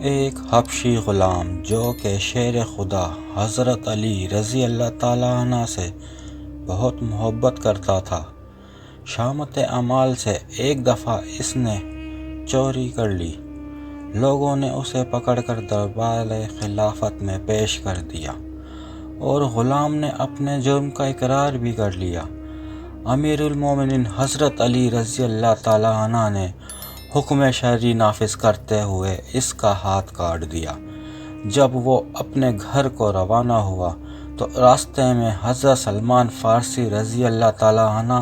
ایک حبشی غلام جو کہ شیر خدا حضرت علی رضی اللہ تعالیٰ عنہ سے بہت محبت کرتا تھا، شامت اعمال سے ایک دفعہ اس نے چوری کر لی۔ لوگوں نے اسے پکڑ کر دربار خلافت میں پیش کر دیا اور غلام نے اپنے جرم کا اقرار بھی کر لیا۔ امیر المومنین حضرت علی رضی اللہ تعالیٰ عنہ نے حکم شرعی نافذ کرتے ہوئے اس کا ہاتھ کاٹ دیا۔ جب وہ اپنے گھر کو روانہ ہوا تو راستے میں حضرت سلمان فارسی رضی اللہ تعالیٰ عنہ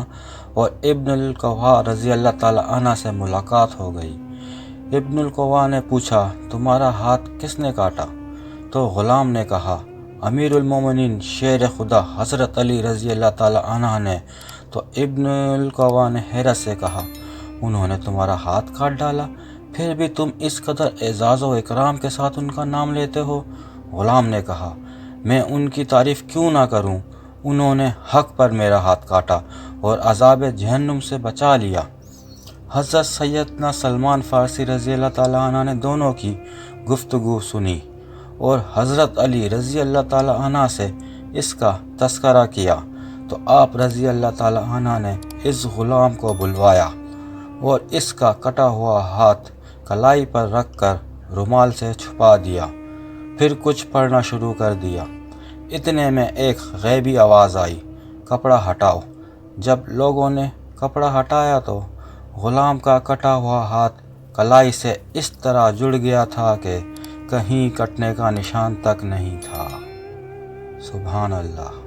اور ابن القوا رضی اللہ تعالیٰ عنہ سے ملاقات ہو گئی۔ ابن القوا نے پوچھا، تمہارا ہاتھ کس نے کاٹا؟ تو غلام نے کہا، امیر المومنین شیر خدا حضرت علی رضی اللہ تعالیٰ عنہ نے۔ تو ابن القوا نے حیرت سے کہا، انہوں نے تمہارا ہاتھ کاٹ ڈالا، پھر بھی تم اس قدر اعزاز و اکرام کے ساتھ ان کا نام لیتے ہو؟ غلام نے کہا، میں ان کی تعریف کیوں نہ کروں؟ انہوں نے حق پر میرا ہاتھ کاٹا اور عذاب جہنم سے بچا لیا۔ حضرت سیدنا سلمان فارسی رضی اللہ تعالیٰ عنہ نے دونوں کی گفتگو سنی اور حضرت علی رضی اللہ تعالیٰ عنہ سے اس کا تذکرہ کیا تو آپ رضی اللہ تعالیٰ عنہ نے اس غلام کو بلوایا اور اس کا کٹا ہوا ہاتھ کلائی پر رکھ کر رومال سے چھپا دیا، پھر کچھ پڑھنا شروع کر دیا۔ اتنے میں ایک غیبی آواز آئی، کپڑا ہٹاؤ۔ جب لوگوں نے کپڑا ہٹایا تو غلام کا کٹا ہوا ہاتھ کلائی سے اس طرح جڑ گیا تھا کہ کہیں کٹنے کا نشان تک نہیں تھا۔ سبحان اللہ۔